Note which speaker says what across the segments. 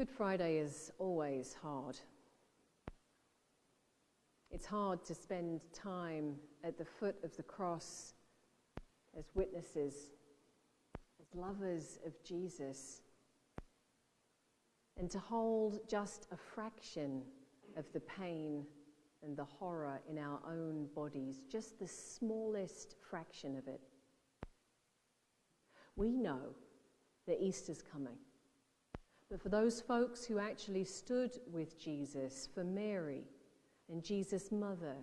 Speaker 1: Good Friday is always hard. It's hard to spend time at the foot of the cross as witnesses, as lovers of Jesus, and to hold just a fraction of the pain and the horror in our own bodies, just the smallest fraction of it. We know that Easter's coming. But for those folks who actually stood with Jesus, for Mary and Jesus' mother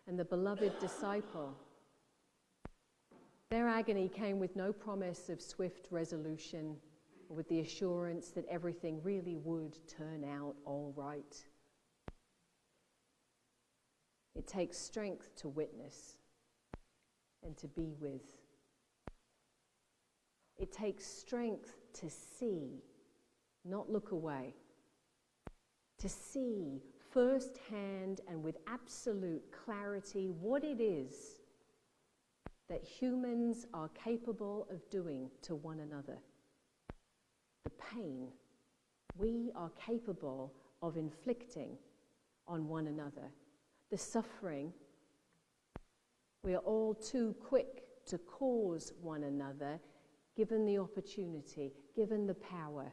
Speaker 1: and the beloved disciple, their agony came with no promise of swift resolution or with the assurance that everything really would turn out all right. It takes strength to witness and to be with. It takes strength to see, not look away. To see firsthand and with absolute clarity what it is that humans are capable of doing to one another. The pain we are capable of inflicting on one another. The suffering we are all too quick to cause one another, given the opportunity, given the power.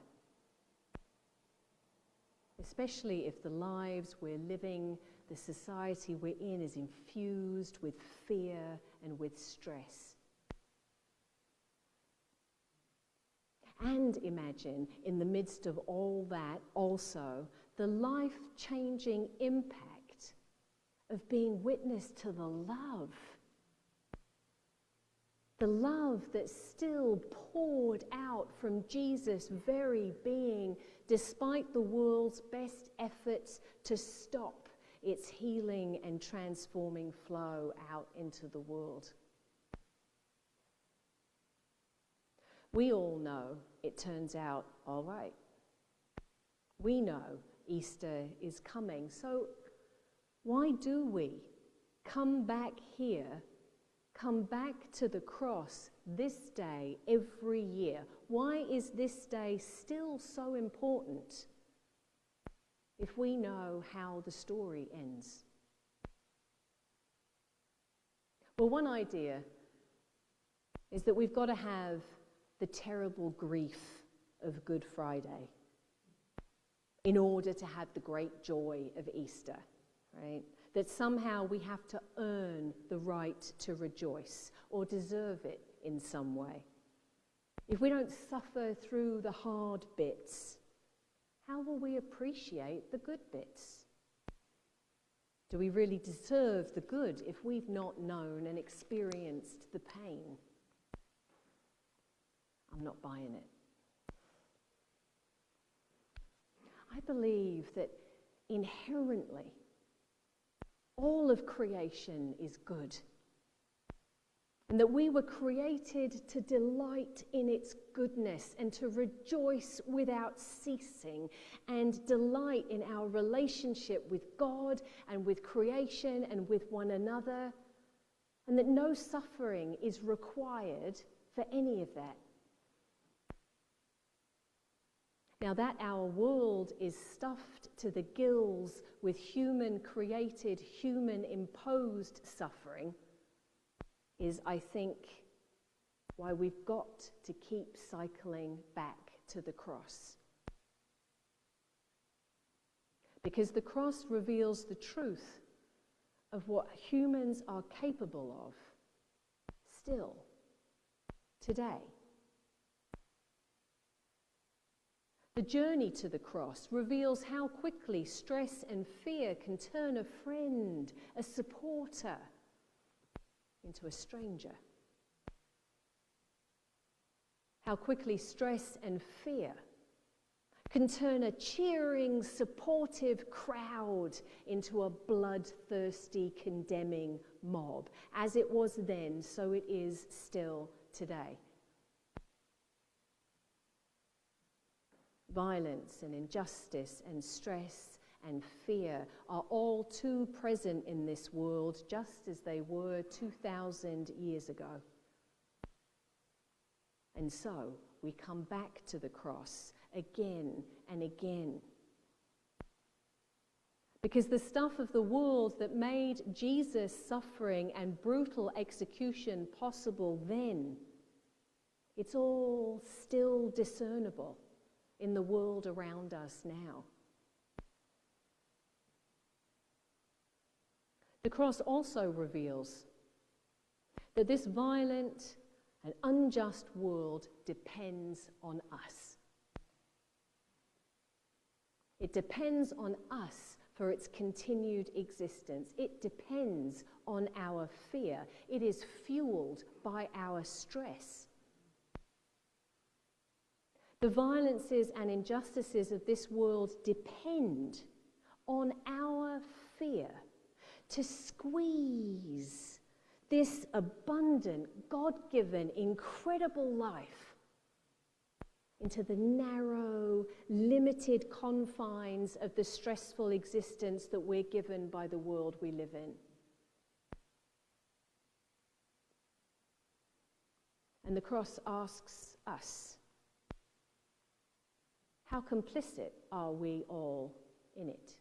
Speaker 1: Especially if the lives we're living, the society we're in is infused with fear and with stress. And imagine, in the midst of all that, also the life-changing impact of being witness to the love that's still poured out from Jesus' very being, despite the world's best efforts to stop its healing and transforming flow out into the world. We all know it turns out all right. We know Easter is coming, so why do we come back here, come back to the cross this day every year? Why is this day still so important if we know how the story ends? Well, one idea is that we've got to have the terrible grief of Good Friday in order to have the great joy of Easter, right? That somehow we have to earn the right to rejoice or deserve it in some way. If we don't suffer through the hard bits, how will we appreciate the good bits? Do we really deserve the good if we've not known and experienced the pain? I'm not buying it. I believe that inherently, all of creation is good, and that we were created to delight in its goodness and to rejoice without ceasing and delight in our relationship with God and with creation and with one another, and that no suffering is required for any of that. Now, that our world is stuffed to the gills with human-created, human-imposed suffering is, I think, why we've got to keep cycling back to the cross. Because the cross reveals the truth of what humans are capable of still today. The journey to the cross reveals how quickly stress and fear can turn a friend, a supporter, into a stranger. How quickly stress and fear can turn a cheering, supportive crowd into a bloodthirsty, condemning mob. As it was then, so it is still today. Violence and injustice and stress and fear are all too present in this world, just as they were 2,000 years ago. And so we come back to the cross again and again. Because the stuff of the world that made Jesus' suffering and brutal execution possible then, it's all still discernible in the world around us now. The cross also reveals that this violent and unjust world depends on us. It depends on us for its continued existence. It depends on our fear. It is fueled by our stress. The violences and injustices of this world depend on our fear to squeeze this abundant, God-given, incredible life into the narrow, limited confines of the stressful existence that we're given by the world we live in. And the cross asks us, how complicit are we all in it?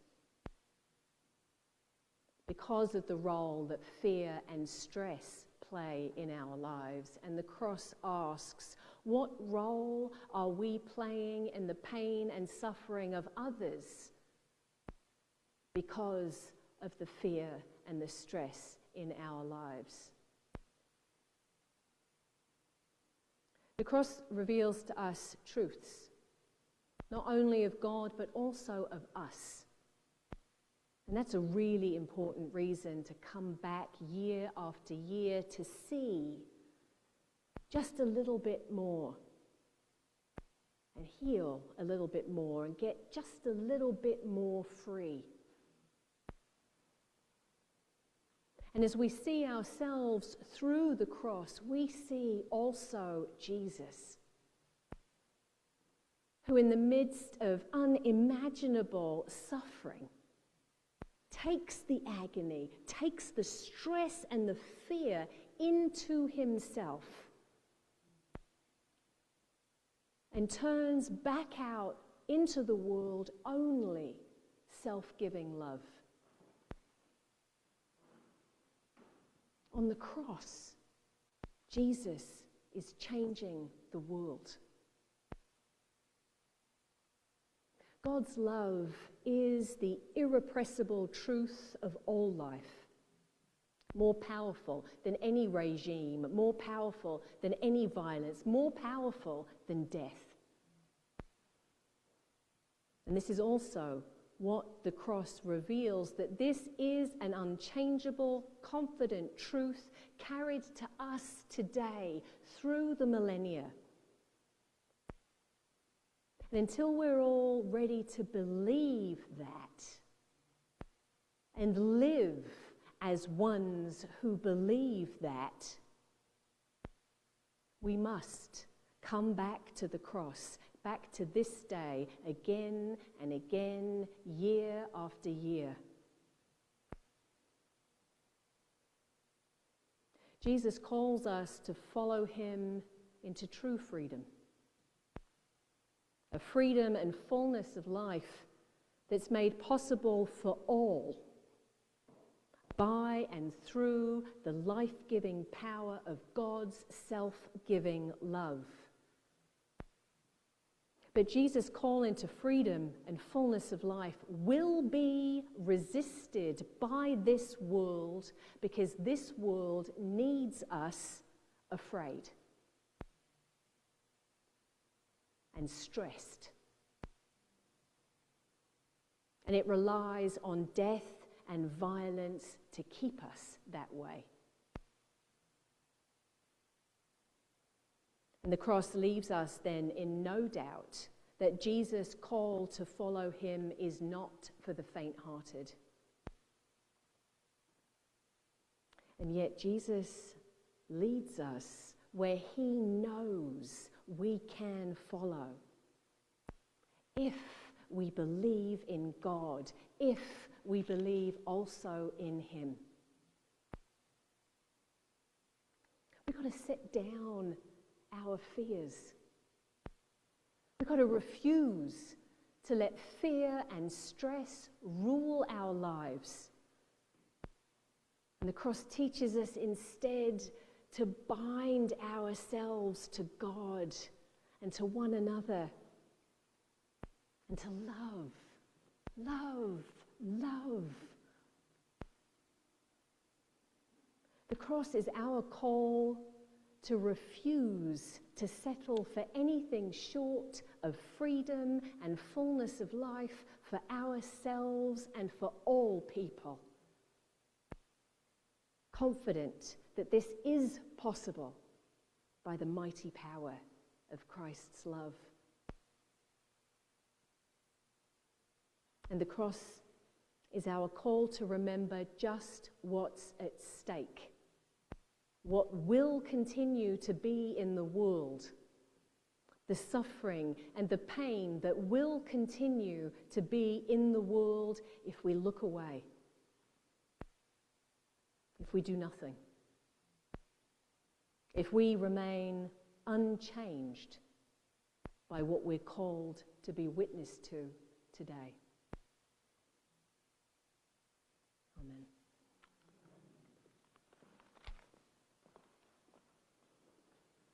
Speaker 1: Because of the role that fear and stress play in our lives. And the cross asks, what role are we playing in the pain and suffering of others because of the fear and the stress in our lives? The cross reveals to us truths, not only of God, but also of us. And that's a really important reason to come back year after year to see just a little bit more and heal a little bit more and get just a little bit more free. And as we see ourselves through the cross, we see also Jesus, who in the midst of unimaginable suffering takes the agony, takes the stress and the fear into himself and turns back out into the world only self-giving love. On the cross, Jesus is changing the world. God's love is the irrepressible truth of all life, more powerful than any regime, more powerful than any violence, more powerful than death. And this is also what the cross reveals, that this is an unchangeable, confident truth carried to us today through the millennia. And until we're all ready to believe that and live as ones who believe that, we must come back to the cross, back to this day, again and again, year after year. Jesus calls us to follow him into true freedom. A freedom and fullness of life that's made possible for all by and through the life-giving power of God's self-giving love. But Jesus' call into freedom and fullness of life will be resisted by this world because this world needs us afraid and stressed. And it relies on death and violence to keep us that way. And the cross leaves us then in no doubt that Jesus' call to follow him is not for the faint-hearted. And yet Jesus leads us where he knows we can follow. If we believe in God, if we believe also in him. We've got to set down our fears. We've got to refuse to let fear and stress rule our lives. And the cross teaches us instead to bind ourselves to God and to one another and to love, love, love. The cross is our call to refuse to settle for anything short of freedom and fullness of life for ourselves and for all people. Confident that this is possible by the mighty power of Christ's love. And the cross is our call to remember just what's at stake, what will continue to be in the world, the suffering and the pain that will continue to be in the world if we look away, if we do nothing, if we remain unchanged by what we're called to be witness to today.